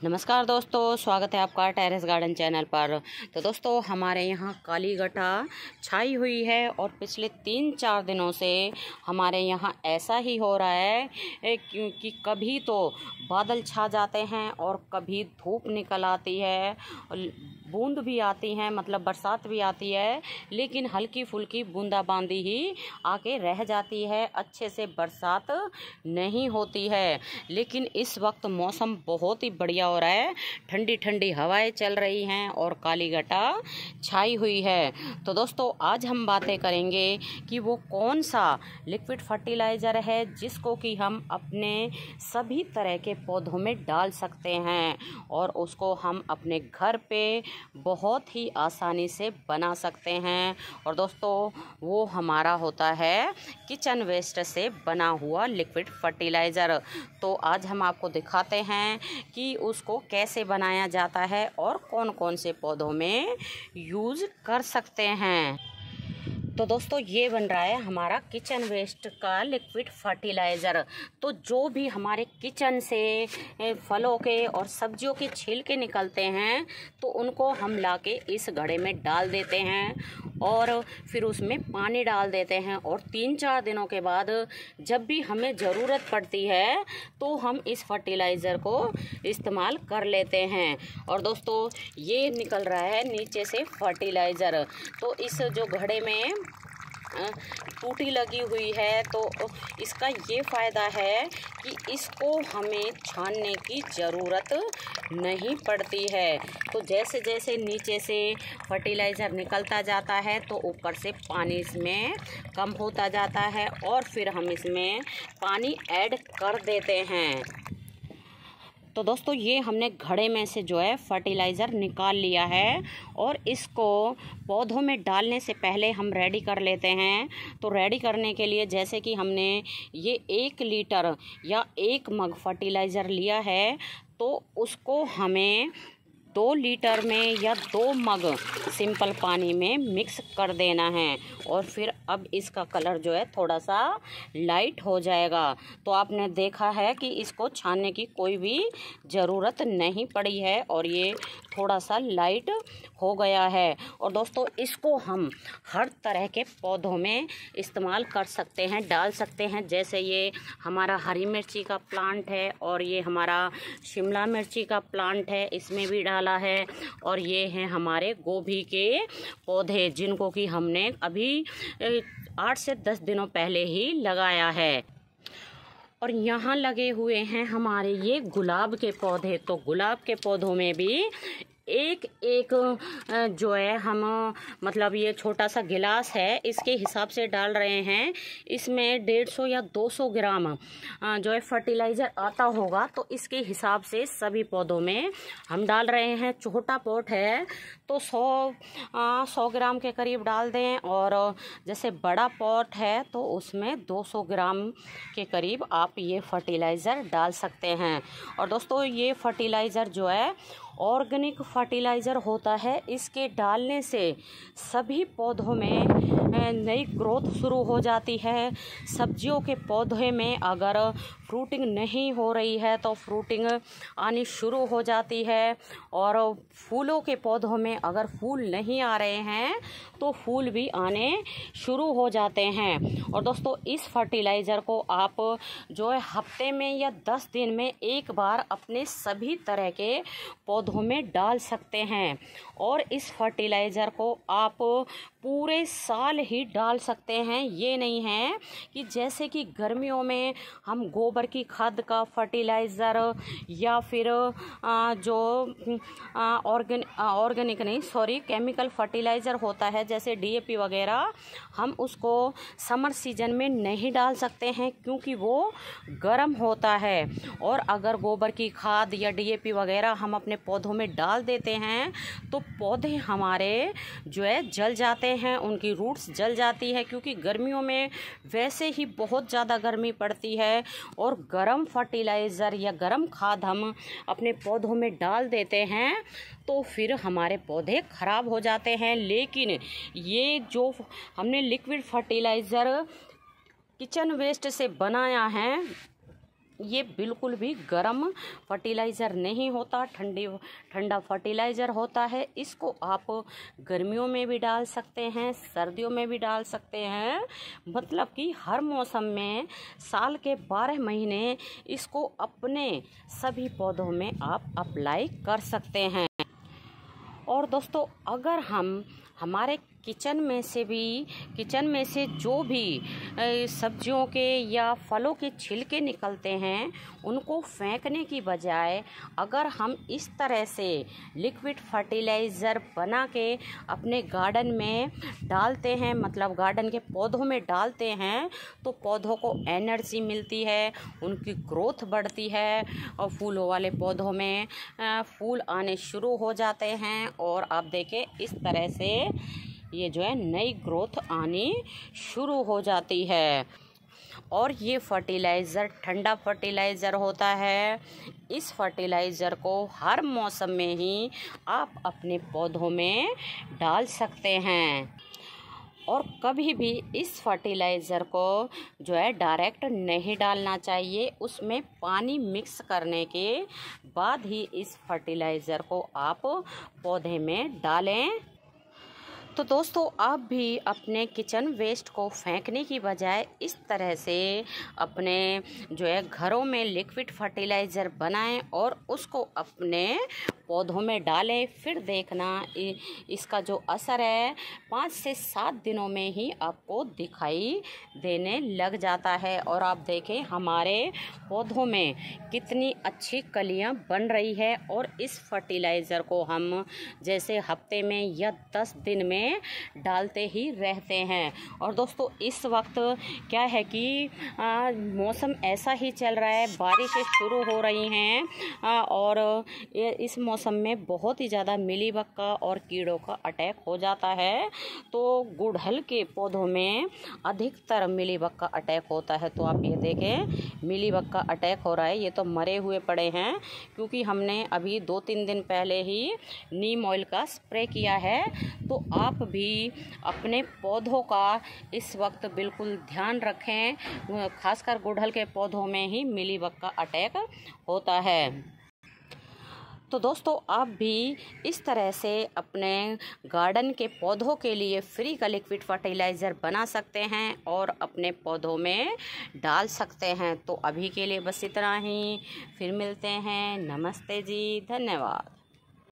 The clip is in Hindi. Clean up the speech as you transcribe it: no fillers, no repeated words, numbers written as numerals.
नमस्कार दोस्तों, स्वागत है आपका टेरेस गार्डन चैनल पर। तो दोस्तों, हमारे यहाँ काली घटा छाई हुई है और पिछले 3-4 दिनों से हमारे यहाँ ऐसा ही हो रहा है क्योंकि कभी तो बादल छा जाते हैं और कभी धूप निकल आती है, बूंद भी आती हैं, मतलब बरसात भी आती है, लेकिन हल्की फुल्की बूंदाबांदी ही आके रह जाती है, अच्छे से बरसात नहीं होती है। लेकिन इस वक्त मौसम बहुत ही बढ़िया हो रहा है, ठंडी ठंडी हवाएं चल रही हैं और काली घटा छाई हुई है। तो दोस्तों, आज हम बातें करेंगे कि वो कौन सा लिक्विड फर्टिलाइज़र है जिसको कि हम अपने सभी तरह के पौधों में डाल सकते हैं और उसको हम अपने घर पे बहुत ही आसानी से बना सकते हैं। और दोस्तों, वो हमारा होता है किचन वेस्ट से बना हुआ लिक्विड फर्टिलाइज़र। तो आज हम आपको दिखाते हैं कि उसको कैसे बनाया जाता है और कौन कौन से पौधों में यूज़ कर सकते हैं। तो दोस्तों, ये बन रहा है हमारा किचन वेस्ट का लिक्विड फर्टिलाइज़र। तो जो भी हमारे किचन से फलों के और सब्जियों के छिलके निकलते हैं तो उनको हम लाके इस घड़े में डाल देते हैं और फिर उसमें पानी डाल देते हैं और 3-4 दिनों के बाद जब भी हमें ज़रूरत पड़ती है तो हम इस फर्टिलाइज़र को इस्तेमाल कर लेते हैं। और दोस्तों, ये निकल रहा है नीचे से फर्टिलाइज़र। तो इस जो घड़े में टूटी लगी हुई है तो इसका ये फ़ायदा है कि इसको हमें छानने की ज़रूरत नहीं पड़ती है। तो जैसे जैसे नीचे से फर्टिलाइज़र निकलता जाता है तो ऊपर से पानी इसमें कम होता जाता है और फिर हम इसमें पानी ऐड कर देते हैं। तो दोस्तों, ये हमने घड़े में से जो है फर्टिलाइज़र निकाल लिया है और इसको पौधों में डालने से पहले हम रेडी कर लेते हैं। तो रेडी करने के लिए जैसे कि हमने ये 1 लीटर या 1 मग फर्टिलाइज़र लिया है तो उसको हमें 2 लीटर में या 2 मग सिंपल पानी में मिक्स कर देना है और फिर अब इसका कलर जो है थोड़ा सा लाइट हो जाएगा। तो आपने देखा है कि इसको छानने की कोई भी ज़रूरत नहीं पड़ी है और ये थोड़ा सा लाइट हो गया है। और दोस्तों, इसको हम हर तरह के पौधों में इस्तेमाल कर सकते हैं, डाल सकते हैं। जैसे ये हमारा हरी मिर्ची का प्लांट है और ये हमारा शिमला मिर्ची का प्लांट है, इसमें भी डाला है। और ये हैं हमारे गोभी के पौधे जिनको कि हमने अभी 8 से 10 दिनों पहले ही लगाया है। और यहाँ लगे हुए हैं हमारे ये गुलाब के पौधे। तो गुलाब के पौधों में भी एक जो है हम मतलब ये छोटा सा गिलास है इसके हिसाब से डाल रहे हैं। इसमें 150 या 200 ग्राम जो है फर्टिलाइज़र आता होगा। तो इसके हिसाब से सभी पौधों में हम डाल रहे हैं। छोटा पॉट है तो 100 ग्राम के करीब डाल दें और जैसे बड़ा पॉट है तो उसमें 200 ग्राम के करीब आप ये फर्टिलाइज़र डाल सकते हैं। और दोस्तों, ये फर्टिलाइज़र जो है ऑर्गेनिक फर्टिलाइज़र होता है। इसके डालने से सभी पौधों में नई ग्रोथ शुरू हो जाती है। सब्जियों के पौधे में अगर फ्रूटिंग नहीं हो रही है तो फ्रूटिंग आनी शुरू हो जाती है और फूलों के पौधों में अगर फूल नहीं आ रहे हैं तो फूल भी आने शुरू हो जाते हैं। और दोस्तों, इस फर्टिलाइज़र को आप जो है हफ्ते में या 10 दिन में एक बार अपने सभी तरह के पौधों में डाल सकते हैं। और इस फर्टिलाइज़र को आप पूरे साल ही डाल सकते हैं। ये नहीं है कि जैसे कि गर्मियों में हम गोबर की खाद का फर्टिलाइज़र या फिर जो ऑर्गेनिक नहीं सॉरी केमिकल फर्टिलाइज़र होता है जैसे DAP वगैरह, हम उसको समर सीजन में नहीं डाल सकते हैं क्योंकि वो गर्म होता है। और अगर गोबर की खाद या DAP वगैरह हम अपने पौधों में डाल देते हैं तो पौधे हमारे जो है जल जाते हैं, उनकी रूट्स जल जाती है क्योंकि गर्मियों में वैसे ही बहुत ज़्यादा गर्मी पड़ती है और गर्म फर्टिलाइज़र या गर्म खाद हम अपने पौधों में डाल देते हैं तो फिर हमारे पौधे ख़राब हो जाते हैं। लेकिन ये जो हमने लिक्विड फर्टिलाइज़र किचन वेस्ट से बनाया है ये बिल्कुल भी गर्म फर्टिलाइज़र नहीं होता, ठंडा फर्टिलाइज़र होता है। इसको आप गर्मियों में भी डाल सकते हैं, सर्दियों में भी डाल सकते हैं, मतलब कि हर मौसम में साल के 12 महीने इसको अपने सभी पौधों में आप अप्लाई कर सकते हैं। और दोस्तों, अगर हम हमारे किचन में से जो भी सब्जियों के या फलों के छिलके निकलते हैं, उनको फेंकने की बजाय अगर हम इस तरह से लिक्विड फर्टिलाइज़र बना के अपने गार्डन में डालते हैं, मतलब गार्डन के पौधों में डालते हैं, तो पौधों को एनर्जी मिलती है, उनकी ग्रोथ बढ़ती है और फूलों वाले पौधों में फूल आने शुरू हो जाते हैं। और आप देखें, इस तरह से ये जो है नई ग्रोथ आनी शुरू हो जाती है। और ये फर्टिलाइज़र ठंडा फर्टिलाइज़र होता है। इस फर्टिलाइज़र को हर मौसम में ही आप अपने पौधों में डाल सकते हैं। और कभी भी इस फर्टिलाइज़र को जो है डायरेक्ट नहीं डालना चाहिए, उसमें पानी मिक्स करने के बाद ही इस फर्टिलाइज़र को आप पौधे में डालें। तो दोस्तों, आप भी अपने किचन वेस्ट को फेंकने की बजाय इस तरह से अपने जो है घरों में लिक्विड फर्टिलाइज़र बनाएं और उसको अपने पौधों में डालें। फिर देखना इसका जो असर है 5 से 7 दिनों में ही आपको दिखाई देने लग जाता है। और आप देखें हमारे पौधों में कितनी अच्छी कलियां बन रही है। और इस फर्टिलाइज़र को हम जैसे हफ्ते में या 10 दिन में डालते ही रहते हैं। और दोस्तों, इस वक्त क्या है कि मौसम ऐसा ही चल रहा है, बारिशें शुरू हो रही हैं और इस मौसम में बहुत ही ज़्यादा मिलीबग और कीड़ों का अटैक हो जाता है। तो गुड़हल के पौधों में अधिकतर मिलीबग का अटैक होता है। तो आप ये देखें, मिलीबग का अटैक हो रहा है। ये तो मरे हुए पड़े हैं, क्योंकि हमने अभी 2-3 दिन पहले ही नीम ऑयल का स्प्रे किया है। तो आप भी अपने पौधों का इस वक्त बिल्कुल ध्यान रखें, खासकर गुड़हल के पौधों में ही मिलीबग का अटैक होता है। तो दोस्तों, आप भी इस तरह से अपने गार्डन के पौधों के लिए फ्री का लिक्विड फर्टिलाइज़र बना सकते हैं और अपने पौधों में डाल सकते हैं। तो अभी के लिए बस इतना ही, फिर मिलते हैं। नमस्ते जी, धन्यवाद।